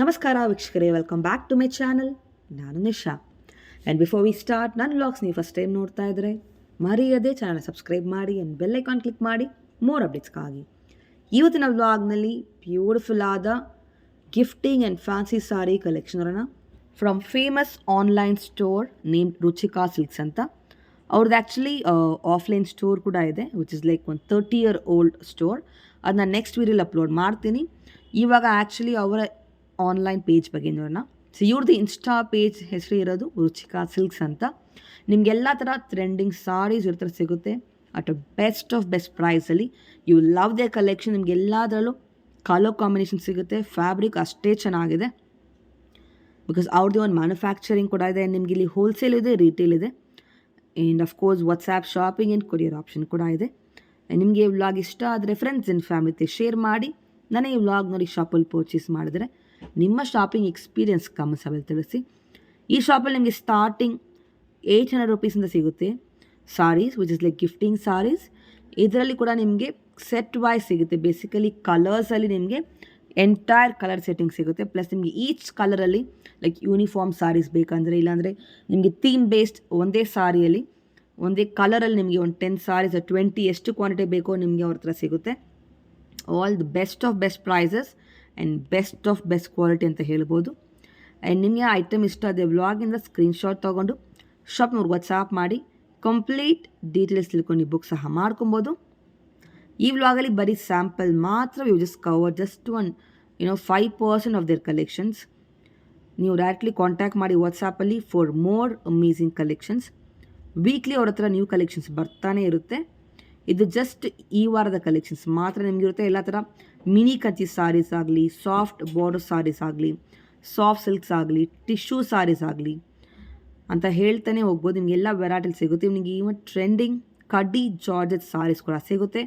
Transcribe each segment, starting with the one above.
ನಮಸ್ಕಾರ ವೀಕ್ಷಕರೇ, welcome back to my channel. ನಾನು Nisha. And before we start, ನನ್ನ ವ್ಲಾಗ್ಸ್ ನೀವು ಫಸ್ಟ್ ಟೈಮ್ ನೋಡ್ತಾ ಇದ್ದರೆ ಮರೆಯದೇ ಚಾನಲ್ ಸಬ್ಸ್ಕ್ರೈಬ್ ಮಾಡಿ ಆ್ಯಂಡ್ ಬೆಲ್ ಐಕಾನ್ ಕ್ಲಿಕ್ ಮಾಡಿ ಮೋರ್ ಅಪ್ಡೇಟ್ಸ್ಗಾಗಿ. ಇವತ್ತಿನ ವ್ಲಾಗ್ನಲ್ಲಿ ಬ್ಯೂಟಿಫುಲ್ ಆದ gifting and fancy sari collection ಅನ್ನ from famous online store name Ruchika Silks ಅಂತ. ಅವ್ರದ್ದು ಆ್ಯಕ್ಚುಲಿ ಆಫ್ಲೈನ್ ಸ್ಟೋರ್ ಕೂಡ ಇದೆ, ವಿಚ್ ಇಸ್ ಲೈಕ್ ಒಂದು 30-year ಓಲ್ಡ್ ಸ್ಟೋರ್. ಅದನ್ನ ನೆಕ್ಸ್ಟ್ ವೀಡಿಯೋಲಿ ಅಪ್ಲೋಡ್ ಮಾಡ್ತೀನಿ. ಇವಾಗ ಆ್ಯಕ್ಚುಲಿ ಅವರ ಆನ್ಲೈನ್ ಪೇಜ್ ಬಗ್ಗೆ ನೋಡೋಣ. ಸೊ ಇವ್ರದ್ದು ಇನ್ಸ್ಟಾ ಪೇಜ್ ಹೆಸರು ಇರೋದು ರುಚಿಕಾ ಸಿಲ್ಕ್ಸ್ ಅಂತ. ನಿಮಗೆಲ್ಲ ಥರ ಟ್ರೆಂಡಿಂಗ್ ಸಾರೀಸ್ ಇವ್ರ ಥರ ಸಿಗುತ್ತೆ at a best of best ಪ್ರೈಸಲ್ಲಿ. You love the collection. ನಿಮ್ಗೆ ಎಲ್ಲದರಲ್ಲೂ ಕಲರ್ ಕಾಂಬಿನೇಷನ್ ಸಿಗುತ್ತೆ. ಫ್ಯಾಬ್ರಿಕ್ ಅಷ್ಟೇ ಚೆನ್ನಾಗಿದೆ, ಬಿಕಾಸ್ ಅವ್ರದ್ದು ಒಂದು ಮ್ಯಾನುಫ್ಯಾಕ್ಚರಿಂಗ್ ಕೂಡ ಇದೆ. ನಿಮಗೆ ಇಲ್ಲಿ ಹೋಲ್ಸೇಲ್ ಇದೆ, ರಿಟೇಲ್ ಇದೆ, and of course WhatsApp shopping and courier option ಕೂಡ ಇದೆ. ನಿಮಗೆ ಈ ವ್ಲಾಗ್ ಇಷ್ಟ ಆದರೆ ಫ್ರೆಂಡ್ಸ್ ಆ್ಯಂಡ್ ಫ್ಯಾಮಿಲಿ ಜೊತೆ ಶೇರ್ ಮಾಡಿ. ನನಗೆ ಈ ವ್ಲಾಗ್ ನೋಡಿ ಶಾಪಲ್ಲಿ ಪರ್ಚೇಸ್ ಮಾಡಿದ್ರೆ ನಿಮ್ಮ ಶಾಪಿಂಗ್ ಎಕ್ಸ್ಪೀರಿಯನ್ಸ್ ಕಮೆಂಟ್ಸಲ್ಲಿ ತಿಳಿಸಿ. ಈ ಶಾಪಲ್ಲಿ ನಿಮಗೆ ಸ್ಟಾರ್ಟಿಂಗ್ 800 ರುಪೀಸಿಂದ ಸಿಗುತ್ತೆ sarees, which is like gifting sarees. ಇದರಲ್ಲಿ ಕೂಡ ನಿಮಗೆ ಸೆಟ್ ವೈಸ್ ಸಿಗುತ್ತೆ. ಬೇಸಿಕಲಿ ಕಲರ್ಸಲ್ಲಿ ನಿಮಗೆ ಎಂಟೈರ್ ಕಲರ್ ಸೆಟ್ಟಿಂಗ್ ಸಿಗುತ್ತೆ. ಪ್ಲಸ್ ನಿಮಗೆ ಈಚ್ ಕಲರಲ್ಲಿ ಲೈಕ್ ಯೂನಿಫಾರ್ಮ್ ಸಾರೀಸ್ ಬೇಕಂದರೆ, ಇಲ್ಲಾಂದರೆ ನಿಮಗೆ ಥೀಮ್ ಬೇಸ್ಡ್ ಒಂದೇ ಸಾರಿಯಲ್ಲಿ ಒಂದೇ ಕಲರಲ್ಲಿ ನಿಮಗೆ ಒಂದು 10 ಸಾರೀಸ್ 20 ಎಷ್ಟು ಕ್ವಾಂಟಿಟಿ ಬೇಕೋ ನಿಮಗೆ ಅವ್ರ ಹತ್ರ ಸಿಗುತ್ತೆ. All the best of best prices and best of best quality ಅಂತ ಹೇಳ್ಬೋದು. ಆ್ಯಂಡ್ ನಿಮಗೆ ಐಟಮ್ ಇಷ್ಟ ಆದರೆ ವ್ಲಾಗಿಂದ ಸ್ಕ್ರೀನ್ಶಾಟ್ ತೊಗೊಂಡು ಶಾಪ್ನವ್ರಿಗೆ ವಾಟ್ಸಾಪ್ ಮಾಡಿ ಕಂಪ್ಲೀಟ್ ಡೀಟೇಲ್ಸ್ ತಿಳ್ಕೊಂಡು ನೀವು ಬುಕ್ ಸಹ ಮಾಡ್ಕೊಬೋದು. ಈ ವ್ಲಾಗಲ್ಲಿ ಬರೀ ಸ್ಯಾಂಪಲ್ ಮಾತ್ರ. You just cover just 5% of their collections. ನೀವು ಡೈರೆಕ್ಟ್ಲಿ ಕಾಂಟ್ಯಾಕ್ಟ್ ಮಾಡಿ ವಾಟ್ಸಾಪಲ್ಲಿ for more amazing collections. Weekly ಅವ್ರ ಹತ್ರ ನ್ಯೂ ಕಲೆಕ್ಷನ್ಸ್ ಬರ್ತಾನೆ ಇರುತ್ತೆ. ಇದು ಜಸ್ಟ್ ಈ ವಾರದ ಕಲೆಕ್ಷನ್ಸ್ ಮಾತ್ರ ನಿಮಗಿರುತ್ತೆ. ಎಲ್ಲ ಥರ ಮಿನಿ ಕಂಚಿ ಸಾರೀಸ್ ಆಗಲಿ, ಸಾಫ್ಟ್ ಬಾರ್ಡರ್ ಸಾರೀಸ್ ಆಗಲಿ, ಸಾಫ್ಟ್ ಸಿಲ್ಕ್ಸ್ ಆಗಲಿ, ಟಿಶ್ಯೂ ಸಾರೀಸ್ ಆಗಲಿ ಅಂತ ಹೇಳ್ತಾನೆ ಹೋಗ್ಬೋದು. ನಿಮಗೆಲ್ಲ ವೆರೈಟಿಲಿ ಸಿಗುತ್ತೆ. ನಿಮಗೆ ಈವನ್ ಟ್ರೆಂಡಿಂಗ್ ಕಡ್ಡಿ ಜಾರ್ಜೆಟ್ ಸಾರೀಸ್ ಕೂಡ ಸಿಗುತ್ತೆ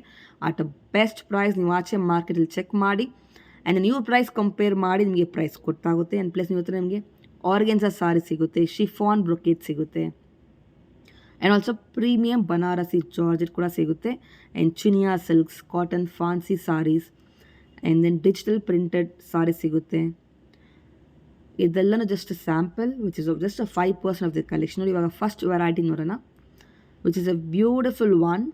ಅಟ್ ಅ ಬೆಸ್ಟ್ ಪ್ರೈಸ್. ನೀವು ಆಚೆ ಮಾರ್ಕೆಟಲ್ಲಿ ಚೆಕ್ ಮಾಡಿ ಆ್ಯಂಡ್ ನ್ಯೂ ಪ್ರೈಸ್ ಕಂಪೇರ್ ಮಾಡಿ ನಿಮಗೆ ಪ್ರೈಸ್ ಗೊತ್ತಾಗುತ್ತೆ. ಆ್ಯಂಡ್ ಪ್ಲಸ್ ನೀವು ಹತ್ರ ನಿಮಗೆ ಆರ್ಗೆನ್ಸಾ ಸಾರಿ ಸಿಗುತ್ತೆ, ಶಿಫಾನ್ ಬ್ರೊಕೇಟ್ ಸಿಗುತ್ತೆ, and also premium Banarasi georgette ಕೂಡ ಸಿಗುತ್ತೆ, and Chiniya silks, cotton fancy saris, and then digital printed saris ಸಿಗುತ್ತೆ. ಇದೆಲ್ಲನೂ just sample which is just 5% off the collection. ಇವಾಗ ಫಸ್ಟ್ ವೆರೈಟಿ ನೋಡೋಣ, which is a beautiful one.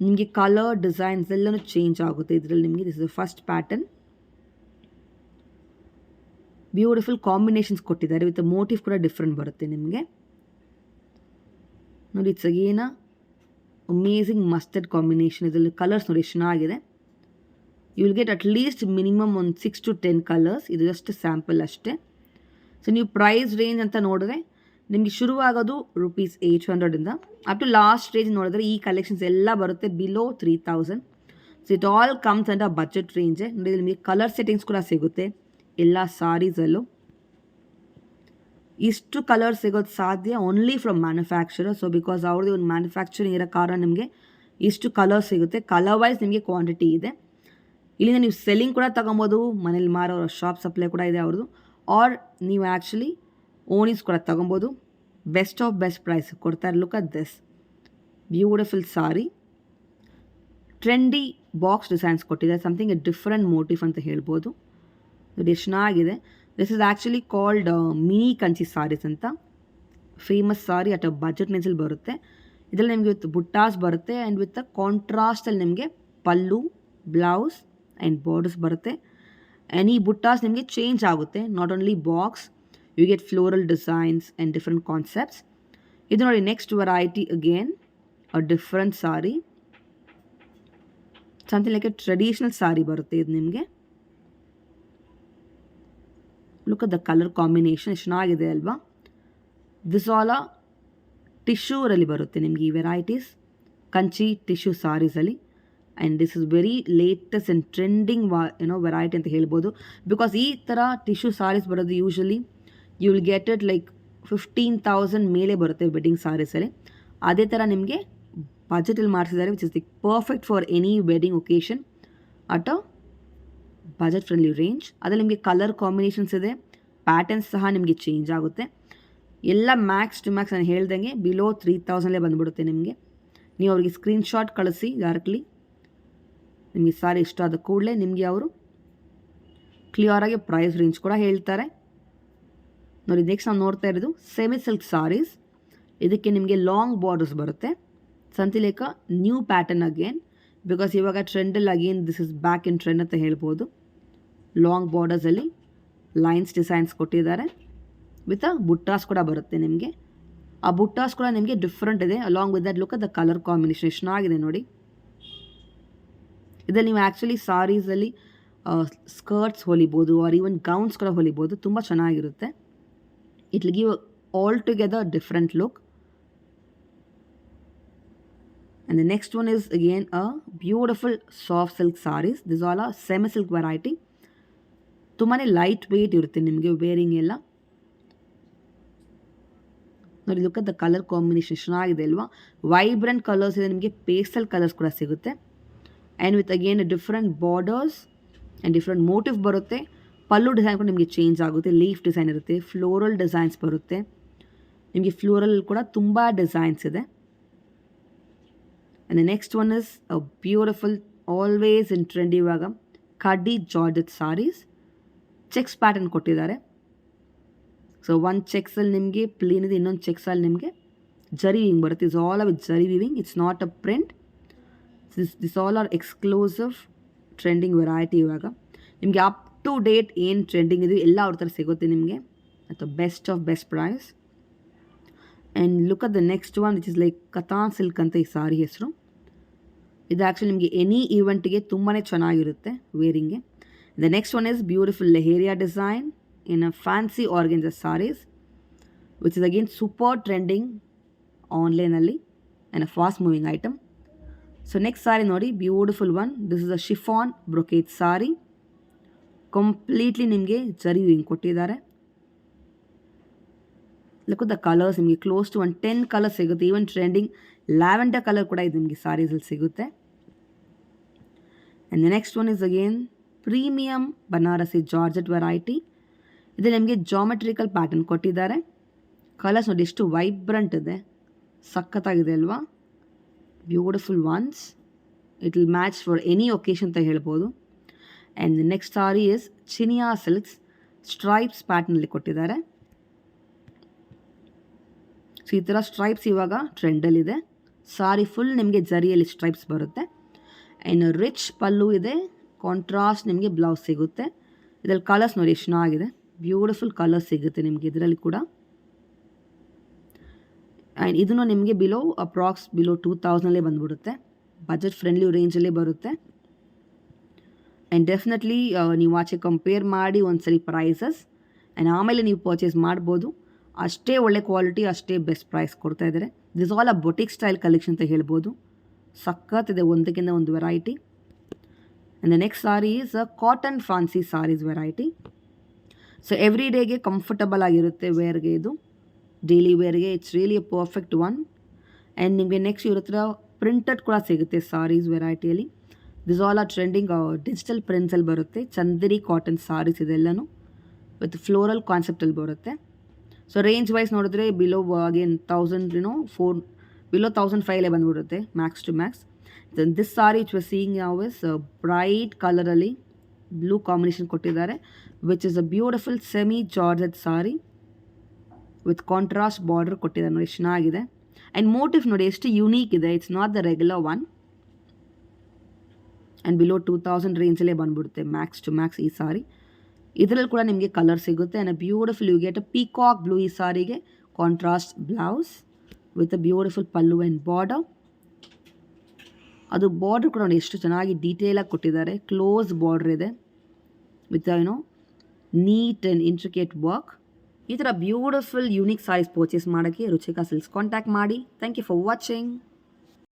ನಿಮಗೆ ಕಲರ್ ಡಿಸೈನ್ಸ್ ಎಲ್ಲನೂ change ಆಗುತ್ತೆ ಇದರಲ್ಲಿ. ನಿಮಗೆ this is the first pattern. Beautiful combinations ಕೊಟ್ಟಿದ್ದಾರೆ. ವಿತ್ ಮೋಟಿವ್ ಕೂಡ ಡಿಫ್ರೆಂಟ್ ಬರುತ್ತೆ ನಿಮಗೆ ನೋಡಿ. It's again amazing mustard combination. ಇದರಲ್ಲಿ ಕಲರ್ಸ್ ನೋಡಿ ಎಷ್ಟು ಚೆನ್ನಾಗಿದೆ. You will get at least minimum ಒಂದು 6 to 10 ಕಲರ್ಸ್. ಇದು ಜಸ್ಟ್ ಸ್ಯಾಂಪಲ್ ಅಷ್ಟೇ. ಸೊ ನೀವು ಪ್ರೈಸ್ ರೇಂಜ್ ಅಂತ ನೋಡಿದ್ರೆ ನಿಮಗೆ ಶುರುವಾಗೋದು ₹800 ಅಪ್ ಟು ಲಾಸ್ಟ್ ರೇಂಜ್ ನೋಡಿದ್ರೆ ಈ ಕಲೆಕ್ಷನ್ಸ್ ಎಲ್ಲ ಬರುತ್ತೆ below 3000. So it all comes under budget ರೇಂಜೇ. ನೋಡಿ ನಿಮಗೆ ಕಲರ್ ಸೆಟ್ಟಿಂಗ್ಸ್ ಕೂಡ ಸಿಗುತ್ತೆ ಎಲ್ಲ ಸಾರೀಸಲ್ಲೂ. ಇಷ್ಟು ಕಲರ್ ಸಿಗೋದು ಸಾಧ್ಯ only from manufacturer. So because ಅವ್ರದ್ದು ಒಂದು ಮ್ಯಾನುಫ್ಯಾಕ್ಚರಿಂಗ್ ಇರೋ ಕಾರಣ ನಿಮಗೆ ಇಷ್ಟು ಕಲರ್ ಸಿಗುತ್ತೆ. ಕಲರ್ ವೈಸ್ ನಿಮಗೆ ಕ್ವಾಂಟಿಟಿ ಇದೆ. ಇಲ್ಲಿಂದ ನೀವು ಸೆಲ್ಲಿಂಗ್ ಕೂಡ ತೊಗೊಬೋದು, ಮನೇಲಿ ಮಾರೋ ಶಾಪ್ ಸಪ್ಲೈ ಕೂಡ ಇದೆ ಅವ್ರದ್ದು. ಆರ್ ನೀವು ಆ್ಯಕ್ಚುಲಿ ಓನಿಸ್ ಕೂಡ ತೊಗೊಬೋದು. ಬೆಸ್ಟ್ ಆಫ್ ಬೆಸ್ಟ್ ಪ್ರೈಸ್ ಕೊಡ್ತಾರೆ. Look at this beautiful sari. Trendy box designs ಕೊಟ್ಟಿದ್ದಾರೆ. ಸಮಥಿಂಗ್ ಎ ಡಿಫ್ರೆಂಟ್ ಮೋಟಿವ್ ಅಂತ ಹೇಳ್ಬೋದು. ಇದು ಎಷ್ಟು ಚೆನ್ನಾಗಿದೆ. This is actually called mini Kanchi saris ಅಂತ. Famous sari at a budget ರೇಂಜಲ್ಲಿ ಬರುತ್ತೆ. ಇದರಲ್ಲಿ ನಿಮಗೆ ವಿತ್ ಬುಟ್ಟಾಸ್ ಬರುತ್ತೆ ಆ್ಯಂಡ್ ವಿತ್ ಕಾಂಟ್ರಾಸ್ಟಲ್ಲಿ ನಿಮಗೆ ಪಲ್ಲು, ಬ್ಲೌಸ್ ಆ್ಯಂಡ್ ಬಾರ್ಡರ್ಸ್ ಬರುತ್ತೆ. ಆ್ಯಂಡ್ ಈ ಬುಟ್ಟಾಸ್ ನಿಮಗೆ ಚೇಂಜ್ ಆಗುತ್ತೆ. Not only box, you get floral designs and different concepts. ಇದು ನೋಡಿ next variety again a different sari. Something like a traditional sari ಬರುತ್ತೆ ಇದು ನಿಮಗೆ. Look at the colour combination ಎಷ್ಟು ಚೆನ್ನಾಗಿದೆ ಅಲ್ವಾ. ದಿಸ್ ಆಲ್ ಟಿಶ್ಯೂರಲ್ಲಿ ಬರುತ್ತೆ ನಿಮಗೆ ಈ ವೆರೈಟೀಸ್, ಕಂಚಿ ಟಿಶ್ಯೂ ಸಾರೀಸಲ್ಲಿ. And this is very latest and trending variety ಅಂತ ಹೇಳ್ಬೋದು. ಬಿಕಾಸ್ ಈ ಥರ ಟಿಶ್ಯೂ ಸಾರೀಸ್ ಬರೋದು usually you will get it like 15,000 ಮೇಲೆ ಬರುತ್ತೆ ವೆಡ್ಡಿಂಗ್ ಸಾರೀಸಲ್ಲಿ. ಅದೇ ಥರ ನಿಮಗೆ ಬಜೆಟಲ್ಲಿ ಮಾಡಿಸಿದ್ದಾರೆ, which is the perfect for any wedding occasion at a budget friendly range. ಅದರಲ್ಲಿ ನಿಮಗೆ ಕಲರ್ ಕಾಂಬಿನೇಷನ್ಸ್ ಇದೆ, ಪ್ಯಾಟರ್ನ್ಸ್ ಸಹ ನಿಮಗೆ ಚೇಂಜ್ ಆಗುತ್ತೆ. ಎಲ್ಲ ಮ್ಯಾಕ್ಸ್ ಟು ಮ್ಯಾಕ್ಸ್ ನಾನು ಹೇಳ್ದಂಗೆ ಬಿಲೋ 3000 ಬಂದುಬಿಡುತ್ತೆ ನಿಮಗೆ. ನೀವು ಅವರಿಗೆ ಸ್ಕ್ರೀನ್ಶಾಟ್ ಕಳಿಸಿ ಡೈರೆಕ್ಟ್ಲಿ. ನಿಮಗೆ ಸಾರಿ ಇಷ್ಟ ಆದ ಕೂಡಲೇ ನಿಮಗೆ ಅವರು ಕ್ಲಿಯರಾಗಿ ಪ್ರೈಸ್ ರೇಂಜ್ ಕೂಡ ಹೇಳ್ತಾರೆ. ನೋಡಿ, ನೆಕ್ಸ್ಟ್ ನಾವು ನೋಡ್ತಾ ಇರೋದು ಸೆಮಿ ಸಿಲ್ಕ್ ಸಾರೀಸ್. ಇದಕ್ಕೆ ನಿಮಗೆ ಲಾಂಗ್ ಬಾರ್ಡರ್ಸ್ ಬರುತ್ತೆ. ಸಂತಿಲೇಕ ನ್ಯೂ ಪ್ಯಾಟರ್ನ್ ಅಗೇನ್, ಬಿಕಾಸ್ ಇವಾಗ ಟ್ರೆಂಡಲ್ಲಿ again this is back in trend ಅಂತ ಹೇಳ್ಬೋದು. ಲಾಂಗ್ ಬಾರ್ಡರ್ಸಲ್ಲಿ ಲೈನ್ಸ್ ಡಿಸೈನ್ಸ್ ಕೊಟ್ಟಿದ್ದಾರೆ. ವಿತ್ ಬುಟ್ಟಾಸ್ ಕೂಡ ಬರುತ್ತೆ ನಿಮಗೆ. ಆ ಬುಟ್ಟಾಸ್ ಕೂಡ ನಿಮಗೆ ಡಿಫ್ರೆಂಟ್ ಇದೆ. Along with that look the colour combination ಎಷ್ಟಾಗಿದೆ ನೋಡಿ. ಇದರಲ್ಲಿ ನೀವು ಆ್ಯಕ್ಚುಲಿ ಸಾರೀಸಲ್ಲಿ ಸ್ಕರ್ಟ್ಸ್ ಹೊಲಿಬೋದು, ಆರ್ ಈವನ್ ಗೌನ್ಸ್ ಕೂಡ ಹೊಲಿಬೋದು. ತುಂಬ ಚೆನ್ನಾಗಿರುತ್ತೆ. It will give altogether different look. And the next one is again a beautiful soft silk sarees. This all are semi silk variety. ತುಂಬಾ ಲೈಟ್ ವೆಯ್ಟ್ ಇರುತ್ತೆ ನಿಮಗೆ varying ಎಲ್ಲ. ನೋಡಿ, look at the colour combination ಚೆನ್ನಾಗಿದೆ ಅಲ್ವಾ. Vibrant colours ಇದೆ ನಿಮಗೆ, pastel colours ಕೂಡ ಸಿಗುತ್ತೆ. And with again different borders and different motive ಬರುತ್ತೆ. ಪಲ್ಲು ಡಿಸೈನ್ ಕೂಡ ನಿಮಗೆ ಚೇಂಜ್ ಆಗುತ್ತೆ. ಲೀಫ್ ಡಿಸೈನ್ ಇರುತ್ತೆ, ಫ್ಲೋರಲ್ ಡಿಸೈನ್ಸ್ ಬರುತ್ತೆ ನಿಮಗೆ. ಫ್ಲೋರಲ್ ಕೂಡ ತುಂಬ ಡಿಸೈನ್ಸ್ ಇದೆ. And the next one is a beautiful, always in trendy ಇವಾಗ ಕಡ್ಡಿ ಜಾರ್ಜೆಟ್ ಸಾರೀಸ್. ಚೆಕ್ಸ್ ಪ್ಯಾಟರ್ನ್ ಕೊಟ್ಟಿದ್ದಾರೆ. ಸೊ ಒಂದು ಚೆಕ್ಸಲ್ಲಿ ನಿಮಗೆ ಪ್ಲೇನ್ ಇದೆ, ಇನ್ನೊಂದು ಚೆಕ್ಸಲ್ಲಿ ನಿಮಗೆ ಜರಿ ವಿವಿಂಗ್ ಬರುತ್ತೆ. It's all with zari weaving, it's not a print. This all are exclusive trending variety. ಇವಾಗ ನಿಮಗೆ ಅಪ್ ಟು ಡೇಟ್ ಏನು ಟ್ರೆಂಡಿಂಗ್ ಇದೆಯೋ ಎಲ್ಲ ಅವ್ರ ಥರ ಸಿಗುತ್ತೆ ನಿಮಗೆ at the best of best price. And look at the next one which is like katan silk ಅಂತ ಈ ಸಾರಿ ಹೆಸರು. ಇದು ಆ್ಯಕ್ಚುಲಿ ನಿಮಗೆ ಎನಿ ಈವೆಂಟ್ಗೆ ತುಂಬಾ ಚೆನ್ನಾಗಿರುತ್ತೆ ವೇರಿಂಗ್ಗೆ. The next one is beautiful leheriya design in a fancy organza saris which is again super trending ಆನ್ಲೈನಲ್ಲಿ and a fast moving item. So next sari ನೋಡಿ, beautiful one. This is a chiffon brocade sari. Completely ನಿಮಗೆ zari weaving ಕೊಟ್ಟಿದ್ದಾರೆ. Look the colours ನಿಮಗೆ close to 10 colours ಸಿಗುತ್ತೆ. Even trending lavender colour ಕೂಡ ಇದು ನಿಮಗೆ ಸಾರೀಸಲ್ಲಿ ಸಿಗುತ್ತೆ. And the next one is again premium Banarasi georgette variety. ಇದು ನಿಮಗೆ ಜಾಮೆಟ್ರಿಕಲ್ ಪ್ಯಾಟರ್ನ್ ಕೊಟ್ಟಿದ್ದಾರೆ. ಕಲರ್ಸ್ ನೋಡಿ ಎಷ್ಟು ವೈಬ್ರೆಂಟ್ ಇದೆ, ಸಖತ್ತಾಗಿದೆ ಅಲ್ವಾ. Beautiful ones. It will match for any occasion ಅಂತ ಹೇಳ್ಬೋದು. And the next sari is Chiniya silks stripes ಪ್ಯಾಟರ್ನಲ್ಲಿ ಕೊಟ್ಟಿದ್ದಾರೆ. ಸೊ ಈ ಥರ ಸ್ಟ್ರೈಪ್ಸ್ ಇವಾಗ ಟ್ರೆಂಡಲ್ಲಿದೆ. ಸಾರಿ ಫುಲ್ ನಿಮಗೆ ಜರಿಯಲ್ಲಿ ಸ್ಟ್ರೈಪ್ಸ್ ಬರುತ್ತೆ. ಆ್ಯಂಡ್ ರಿಚ್ ಪಲ್ಲು ಇದೆ, ಕಾಂಟ್ರಾಸ್ಟ್ ನಿಮಗೆ ಬ್ಲೌಸ್ ಸಿಗುತ್ತೆ. ಇದರಲ್ಲಿ ಕಲರ್ಸ್ ನೋಡಿ ಎಷ್ಟು ಚೆನ್ನಾಗಿದೆ, ಬ್ಯೂಟಿಫುಲ್ ಕಲರ್ಸ್ ಸಿಗುತ್ತೆ ನಿಮಗೆ ಇದರಲ್ಲಿ ಕೂಡ. ಆ್ಯಂಡ್ ಇದನ್ನು ನಿಮಗೆ ಬಿಲೋ 2000 ಬಂದುಬಿಡುತ್ತೆ. ಬಜೆಟ್ ಫ್ರೆಂಡ್ಲಿ ರೇಂಜಲ್ಲೇ ಬರುತ್ತೆ. ಆ್ಯಂಡ್ ಡೆಫಿನೆಟ್ಲಿ ನೀವು ಆಚೆ ಕಂಪೇರ್ ಮಾಡಿ ಒಂದ್ಸರಿ ಪ್ರೈಸಸ್ ಆ್ಯಂಡ್ ಆಮೇಲೆ ನೀವು ಪರ್ಚೇಸ್ ಮಾಡ್ಬೋದು. ಅಷ್ಟೇ ಒಳ್ಳೆ ಕ್ವಾಲಿಟಿ, ಅಷ್ಟೇ ಬೆಸ್ಟ್ ಪ್ರೈಸ್ ಕೊಡ್ತಾ ಇದ್ದಾರೆ. This all a boutique style collection ಅಂತ ಹೇಳ್ಬೋದು. ಸಖತ್ತಿದೆ ಒಂದಕ್ಕಿಂತ ಒಂದು variety. And the next sari is a cotton fancy saris variety. So every ಡೇಗೆ ಕಂಫರ್ಟಬಲ್ ಆಗಿರುತ್ತೆ ವೇರ್ಗೆ. ಇದು ಡೈಲಿ ವೇರ್ಗೆ it's really a perfect one. And ನಿಮಗೆ ನೆಕ್ಸ್ಟ್ ಇವ್ರ ಹತ್ರ ಪ್ರಿಂಟೆಡ್ ಕೂಡ ಸಿಗುತ್ತೆ ಸಾರೀಸ್ ವೆರೈಟಿಯಲ್ಲಿ. This all are trending digital ಪ್ರಿಂಟ್ಸಲ್ಲಿ ಬರುತ್ತೆ. ಚಂದೇರಿ ಕಾಟನ್ ಸಾರೀಸ್ ಇದೆಲ್ಲನೂ ವಿತ್ ಫ್ಲೋರಲ್ ಕಾನ್ಸೆಪ್ಟಲ್ಲಿ ಬರುತ್ತೆ. ಸೊ ರೇಂಜ್ ವೈಸ್ ನೋಡಿದ್ರೆ ಬಿಲೋ ಅಗೇನ್ 1000 ಬಿಲೋ 1500 ಬಂದುಬಿಡುತ್ತೆ max to max. This sari which we seeing now is bright ಕಲರಲ್ಲಿ ಬ್ಲೂ ಕಾಂಬಿನೇಷನ್ ಕೊಟ್ಟಿದ್ದಾರೆ which is a beautiful semi georgette sari with contrast border ಕೊಟ್ಟಿದ್ದಾರೆ ನೋಡಿ, ಚೆನ್ನಾಗಿದೆ. ಆ್ಯಂಡ್ ಮೋಟಿವ್ ನೋಡಿ ಎಷ್ಟು ಯುನೀಕ್ ಇದೆ. It's not the regular one. And below 2000 ರೇಂಜಲ್ಲೇ ಬಂದುಬಿಡುತ್ತೆ ಮ್ಯಾಕ್ಸ್ ಟು ಮ್ಯಾಕ್ಸ್ ಈ ಸಾರಿ. ಇದರಲ್ಲಿ ಕೂಡ ನಿಮಗೆ ಕಲರ್ ಸಿಗುತ್ತೆ. And beautiful you get a peacock blue ಈ ಸಾರಿಗೆ, contrast blouse with a beautiful pallu and border. ಅದು ಬಾರ್ಡರ್ ಕೂಡ ನೋಡಿ ಎಷ್ಟು ಚೆನ್ನಾಗಿ ಡೀಟೇಲಾಗಿ ಕೊಟ್ಟಿದ್ದಾರೆ. ಕ್ಲೋಸ್ ಬಾರ್ಡರ್ ಇದೆ with neat and intricate work. ಈ ಥರ ಬ್ಯೂಟಿಫುಲ್ ಯೂನಿಕ್ ಸಾರೀಸ್ ಪರ್ಚೇಸ್ ಮಾಡೋಕ್ಕೆ ರುಚಿಕಾ ಸಿಲ್ಕ್ಸ್ ಕಾಂಟ್ಯಾಕ್ಟ್ ಮಾಡಿ. Thank you for watching.